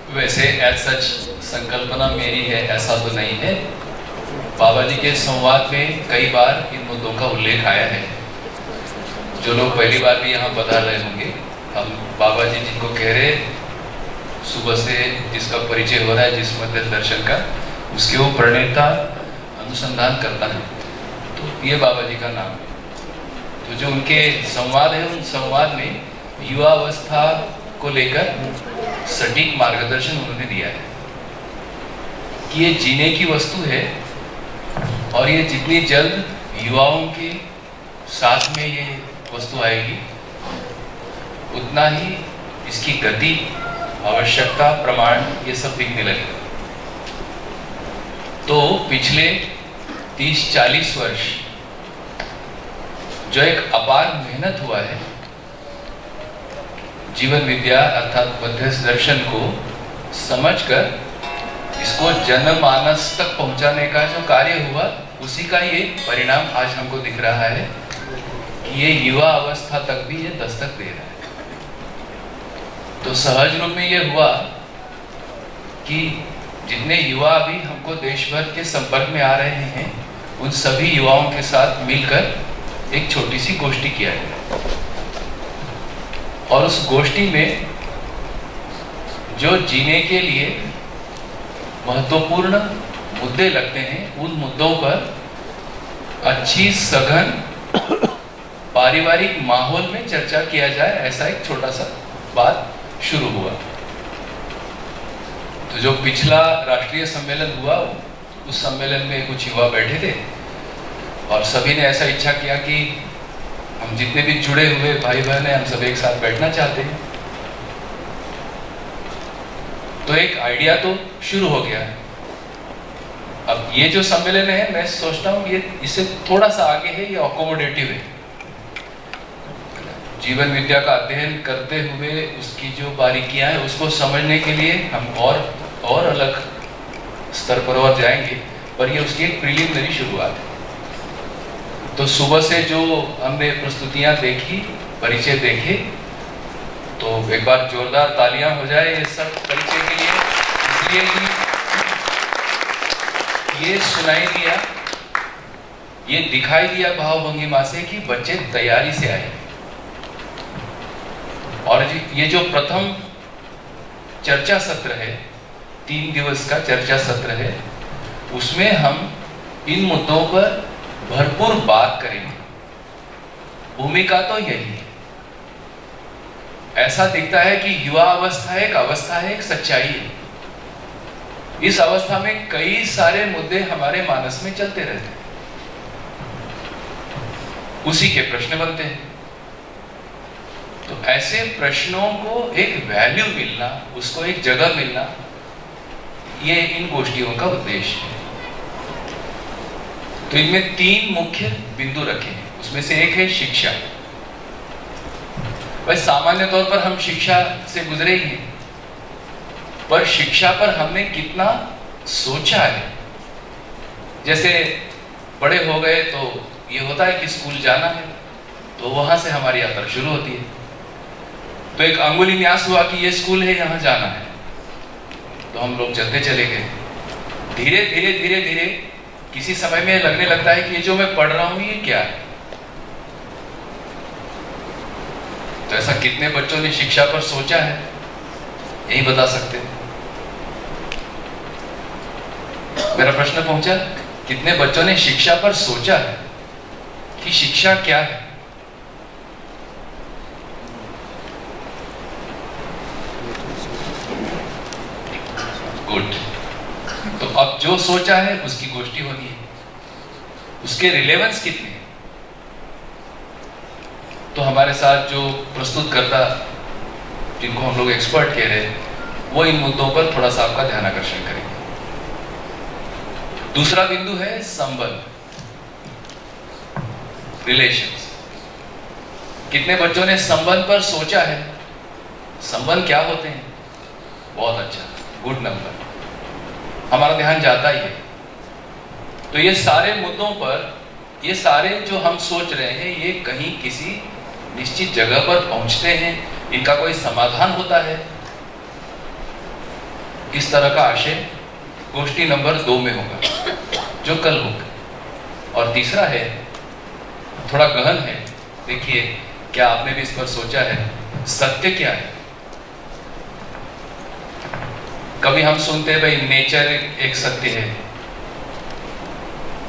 वैसे as such संकल्पना मेरी है ऐसा तो नहीं है। बाबा जी के संवाद में कई बार इन मुद्दों का उल्लेख आया है। जो लोग पहली बार भी यहाँ पधार रहे होंगे, हम बाबा जी जिनको कह रहे सुबह से जिसका परिचय हो रहा है जिस मध्य दर्शन का, उसके वो प्रणेता अनुसंधान करता है, तो ये बाबा जी का नाम है। तो जो उनके संवाद है, उन संवाद में युवा अवस्था को लेकर सटीक मार्गदर्शन उन्होंने दिया है कि ये जीने की वस्तु है और ये जितनी जल्द युवाओं के साथ में ये वस्तु आएगी उतना ही इसकी गति, आवश्यकता, प्रमाण ये सब दिखने लगेगा। तो पिछले 30-40 वर्ष जो एक अपार मेहनत हुआ है जीवन विद्या अर्थात मध्यस्थ दर्शन को समझकर इसको जनमानस तक पहुंचाने का जो कार्य हुआ, उसी का ये परिणाम आज हमको दिख रहा है कि ये युवा अवस्था तक भी ये दस्तक दे रहा है। तो सहज रूप में ये हुआ कि जितने युवा अभी हमको देश भर के संपर्क में आ रहे हैं, उन सभी युवाओं के साथ मिलकर एक छोटी सी गोष्ठी किया गया और उस गोष्ठी में जो जीने के लिए महत्वपूर्ण मुद्दे लगते हैं, उन मुद्दों पर अच्छी सघन पारिवारिक माहौल में चर्चा किया जाए, ऐसा एक छोटा सा बात शुरू हुआ। तो जो पिछला राष्ट्रीय सम्मेलन हुआ, उस सम्मेलन में कुछ युवा बैठे थे और सभी ने ऐसा इच्छा किया कि हम जितने भी जुड़े हुए भाई बहन हैं, हम सब एक साथ बैठना चाहते हैं। तो एक आइडिया तो शुरू हो गया। अब ये जो सम्मेलन है, मैं सोचता हूँ ये इससे थोड़ा सा आगे है, ये अकोमोडेटिव है। जीवन विद्या का अध्ययन करते हुए उसकी जो बारीकियां हैं उसको समझने के लिए हम और अलग स्तर पर और जाएंगे, पर ये उसकी एक प्रीलिमिनरी शुरुआत है। तो सुबह से जो हमने प्रस्तुतियां देखी, परिचय देखे, तो एक बार जोरदार तालियां हो जाए ये सब परिचय के लिए, इसलिए कि ये सुनाई दिया, ये दिखाई दिया भावभंगिमा से कि बच्चे तैयारी से आए। और ये जो प्रथम चर्चा सत्र है, 3 दिवस का चर्चा सत्र है, उसमें हम इन मुद्दों पर भरपूर बात करेंगे। भूमिका तो यही है। ऐसा दिखता है कि युवा अवस्था एक अवस्था है, एक सच्चाई है। इस अवस्था में कई सारे मुद्दे हमारे मानस में चलते रहते हैं, उसी के प्रश्न बनते हैं। तो ऐसे प्रश्नों को एक वैल्यू मिलना, उसको एक जगह मिलना, ये इन गोष्ठियों का उद्देश्य है। तो इनमें 3 मुख्य बिंदु रखे हैं। उसमें से एक है शिक्षा। वैसे सामान्य तौर पर हम शिक्षा से गुजरे ही हैं, पर शिक्षा पर हमने कितना सोचा है। जैसे बड़े हो गए तो ये होता है कि स्कूल जाना है, तो वहां से हमारी यात्रा शुरू होती है। तो एक अंगुली न्यास हुआ कि ये स्कूल है, यहां जाना है, तो हम लोग चलते चले गए। धीरे धीरे धीरे धीरे किसी समय में लगने लगता है कि ये जो मैं पढ़ रहा हूं ये क्या है। तो ऐसा कितने बच्चों ने शिक्षा पर सोचा है, यही बता सकते हैं। मेरा प्रश्न पहुंचा, कितने बच्चों ने शिक्षा पर सोचा है कि शिक्षा क्या है। गुड। तो अब जो सोचा है उसकी गोष्ठी होनी है, उसके रिलेवेंस कितने हैं। तो हमारे साथ जो प्रस्तुत करता, जिनको हम लोग एक्सपर्ट कह रहे हैं, वो इन मुद्दों पर थोड़ा सा आपका ध्यान आकर्षण करेंगे। दूसरा बिंदु है संबंध, रिलेशंस। कितने बच्चों ने संबंध पर सोचा है। संबंध क्या होते हैं? बहुत अच्छा, गुड नंबर, हमारा ध्यान जाता ही है। तो ये सारे मुद्दों पर, ये सारे जो हम सोच रहे हैं, ये कहीं किसी निश्चित जगह पर पहुंचते हैं, इनका कोई समाधान होता है। इस तरह का आशय गोष्ठी नंबर 2 में होगा, जो कल होगा। और तीसरा है, थोड़ा गहन है, देखिए क्या आपने भी इस पर सोचा है, सत्य क्या है। कभी हम सुनते हैं भाई नेचर एक सत्य है,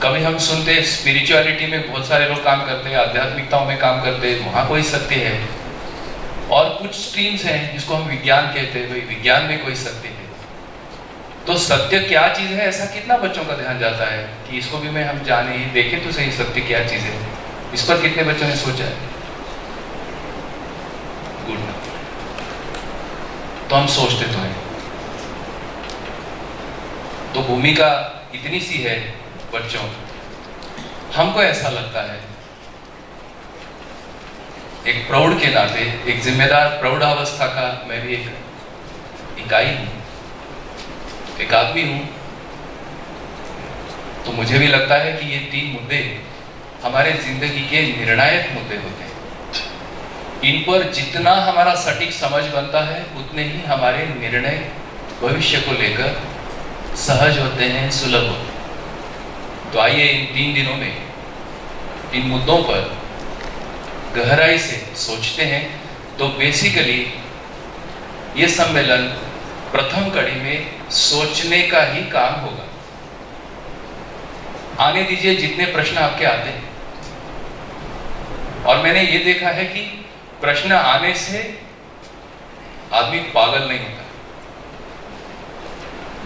कभी हम सुनते हैं स्पिरिचुअलिटी में बहुत सारे लोग काम करते हैं, आध्यात्मिकताओं में काम करते हैं, वहां कोई सत्य है। और कुछ स्ट्रीम्स हैं जिसको हम विज्ञान कहते हैं, भाई विज्ञान में कोई सत्य है। तो सत्य क्या चीज है, ऐसा कितना बच्चों का ध्यान जाता है कि इसको भी मैं हम जाने, देखें तो सही सत्य क्या चीज है। इस पर कितने बच्चों ने सोचा है? गुड। तो हम सोचते तो हैं। तो भूमिका इतनी सी है बच्चों, हमको ऐसा लगता है एक प्रौढ़ के नाते, एक जिम्मेदार प्रौढ़ावस्था का मैं भी एक इकाई हूं, एक आदमी हूं, तो मुझे भी लगता है कि ये 3 मुद्दे हमारे जिंदगी के निर्णायक मुद्दे होते हैं। इन पर जितना हमारा सटीक समझ बनता है, उतने ही हमारे निर्णय भविष्य को लेकर सहज होते हैं, सुलभ होते हैं। तो आइए इन 3 दिनों में इन मुद्दों पर गहराई से सोचते हैं। तो बेसिकली ये सम्मेलन प्रथम कड़ी में सोचने का ही काम होगा। आने दीजिए जितने प्रश्न आपके आते हैं। और मैंने ये देखा है कि प्रश्न आने से आदमी पागल नहीं होता,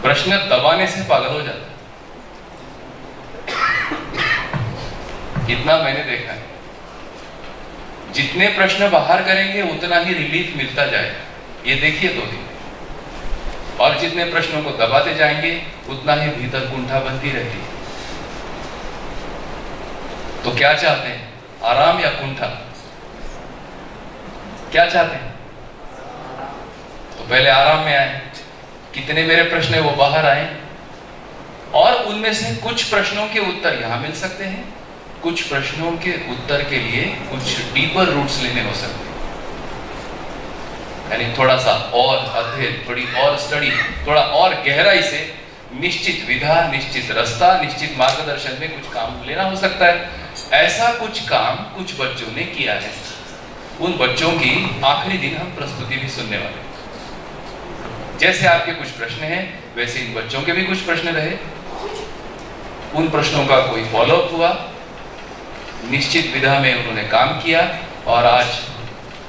प्रश्न दबाने से पागल हो जाता है। इतना मैंने देखा है। जितने प्रश्न बाहर करेंगे उतना ही रिलीफ मिलता जाएगा, ये देखिए 2 दिन। और जितने प्रश्नों को दबाते जाएंगे उतना ही भीतर कुंठा बनती रहती है। तो क्या चाहते हैं, आराम या कुंठा? क्या चाहते हैं? तो पहले आराम में आए। कितने मेरे प्रश्न है वो बाहर आए, और उनमें से कुछ प्रश्नों के उत्तर यहां मिल सकते हैं, कुछ प्रश्नों के उत्तर के लिए कुछ डीपर रूट्स लेने हो सकते हैं। यानी थोड़ा सा और अध्ययन, थोड़ी और स्टडी, थोड़ा और गहराई से निश्चित विधा, निश्चित रास्ता, निश्चित मार्गदर्शन में कुछ काम लेना हो सकता है। ऐसा कुछ काम कुछ बच्चों ने किया है। उन बच्चों की आखिरी दिन हम प्रस्तुति भी सुनने वाले हैं। जैसे आपके कुछ प्रश्न हैं, वैसे इन बच्चों के भी कुछ प्रश्न रहे। उन प्रश्नों का कोई फॉलोअप हुआ, निश्चित विधा में उन्होंने काम किया, और आज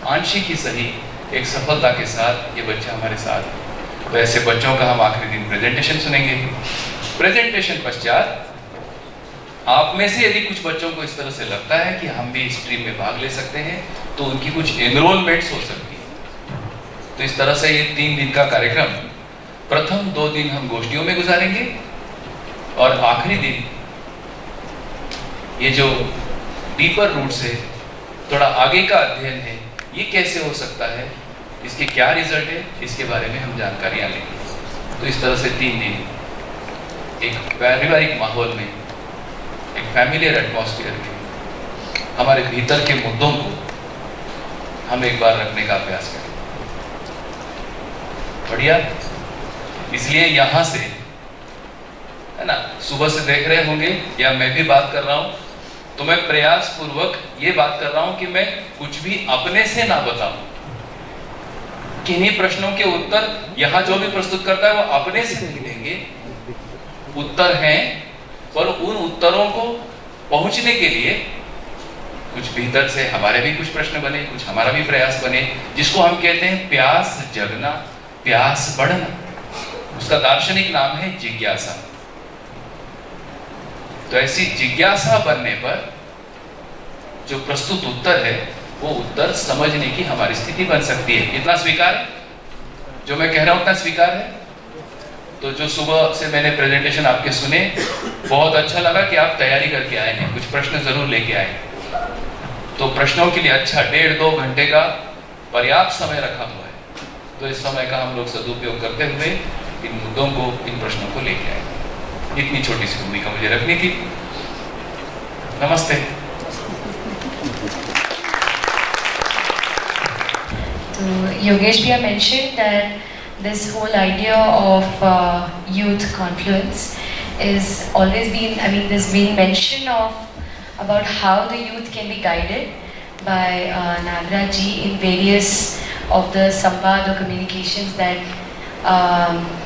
आंशिक ही सही एक सफलता के साथ ये बच्चा हमारे साथ। तो ऐसे बच्चों का हम आखिरी दिन प्रेजेंटेशन सुनेंगे। प्रेजेंटेशन पश्चात आप में से यदि कुछ बच्चों को इस तरह से लगता है कि हम भी स्ट्रीम में भाग ले सकते हैं, तो उनकी कुछ एनरोलमेंट्स हो सकती है। तो इस तरह से ये 3 दिन का कार्यक्रम, प्रथम 2 दिन हम गोष्ठियों में गुजारेंगे, और आखिरी दिन ये जो डीपर रूट से थोड़ा आगे का अध्ययन है, ये कैसे हो सकता है, इसके क्या रिजल्ट है, इसके बारे में हम जानकारियां लेंगे। तो इस तरह से 3 दिन एक पारिवारिक माहौल में, एक फैमिलियर एटमॉस्फेयर में हमारे भीतर के मुद्दों को हम एक बार रखने का प्रयास करें। बढ़िया। इसलिए यहां से, है ना, सुबह से देख रहे होंगे या मैं भी बात कर रहा हूं, तो मैं प्रयास पूर्वक ये बात कर रहा हूं कि मैं कुछ भी अपने से ना बताऊं। किन्हीं प्रश्नों के उत्तर यहां जो भी प्रस्तुत करता है वो अपने से नहीं देंगे। उत्तर हैं, पर उन उत्तरों को पहुंचने के लिए कुछ भीतर से हमारे भी कुछ प्रश्न बने, कुछ हमारा भी प्रयास बने, जिसको हम कहते हैं प्यास जगना, प्यास बढ़ना। उसका दार्शनिक नाम है जिज्ञासा। तो ऐसी जिज्ञासा बनने पर जो प्रस्तुत उत्तर है, वो उत्तर समझने की हमारी स्थिति बन सकती है। इतना स्वीकार है? जो मैं कह रहा हूं उतना स्वीकार है? तो जो सुबह से मैंने प्रेजेंटेशन आपके सुने, बहुत अच्छा लगा कि आप तैयारी करके आए हैं, कुछ प्रश्न जरूर लेके आए। तो प्रश्नों के लिए अच्छा 1.5-2 घंटे का पर्याप्त समय रखा हुआ है। तो इस समय का हम लोग सदुपयोग करते हुए इन मुद्दों को, इन प्रश्नों को लेके आए। इतनी छोटी सी भूमिका मुझे रखनी थी। नमस्ते। So Yogesh Bhaiya mentioned that this whole idea of youth confluence is always been, I mean, there's been mention of about how the youth can be guided by Nagaraj ji in various of the samvad or communications that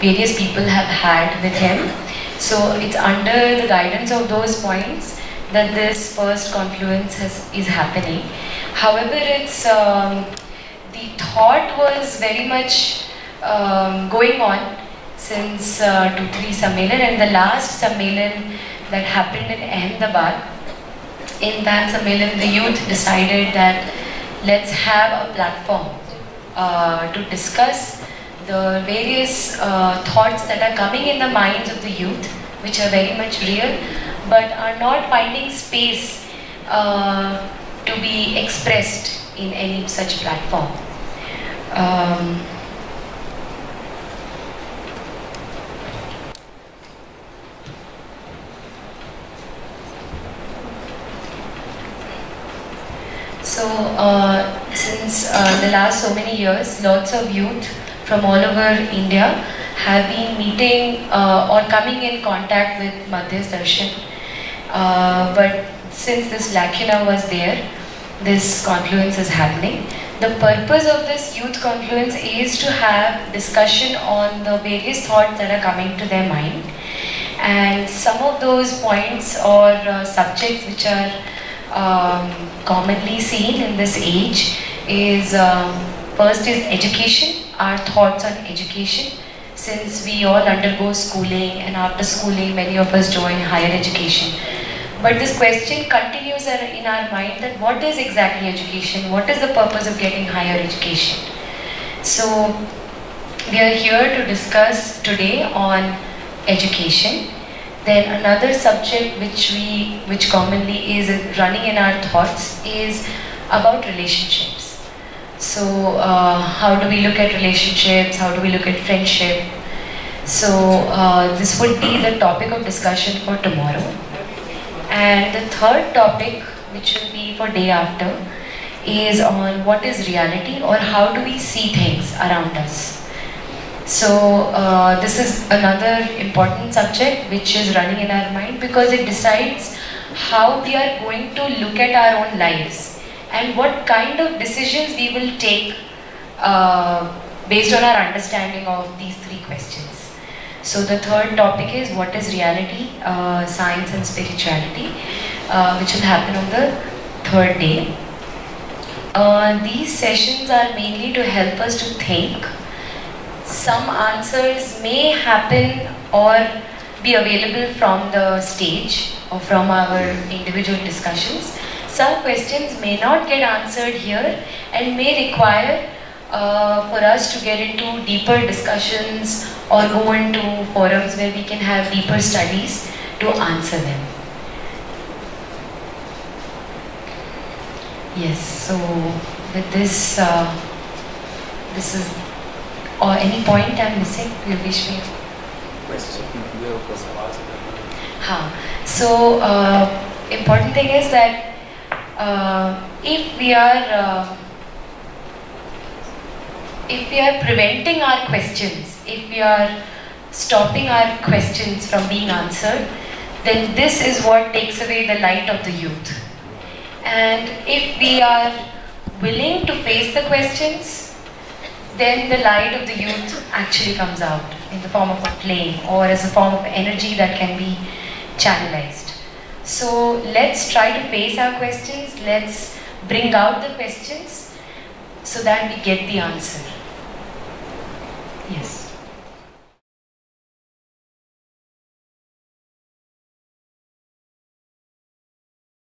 various people have had with him. So it's under the guidance of those points that this first confluence is happening. However, it's the thought was very much going on since 2-3 Sammelan, and the last Sammelan that happened in Ahmedabad, in that Sammelan the youth decided that let's have a platform to discuss the various thoughts that are coming in the minds of the youth, which are very much real, but are not finding space to be expressed in any such platform. So, since the last so many years, lots of youth from all over India have been meeting or coming in contact with Madhyas Darshan. But since this lacuna was there, this confluence is happening. The purpose of this youth confluence is to have discussion on the various thoughts that are coming to their mind. And some of those points or subjects which are commonly seen in this age is first is education, our thoughts on education, since we all undergo schooling, and after schooling many of us join higher education. But this question continues in our mind that what is exactly education? What is the purpose of getting higher education? So we are here to discuss today on education. Then another subject which commonly is running in our thoughts is about relationships. So how do we look at relationships? How do we look at friendship? So this would be the topic of discussion for tomorrow. And the third topic, which will be for day after, is on what is reality, or how do we see things around us. So this is another important subject which is running in our mind, because it decides how we are going to look at our own lives and what kind of decisions we will take based on our understanding of these three questions. So the third topic is what is reality, science and spirituality, which will happen on the third day. These sessions are mainly to help us to think. Some answers may happen or be available from the stage or from our individual discussions. Some questions may not get answered here and may require for us to get into deeper discussions or go into forums where we can have deeper studies to answer them. Yes, so with this, this is, or any point I'm missing, Yogesh bhai? Question. So important thing is that if we are preventing our questions, if we are stopping our questions from being answered, then this is what takes away the light of the youth. And if we are willing to face the questions, then the light of the youth actually comes out in the form of a flame or as a form of energy that can be channelized. So let's try to face our questions, let's bring out the questions so that we get the answer. Yes.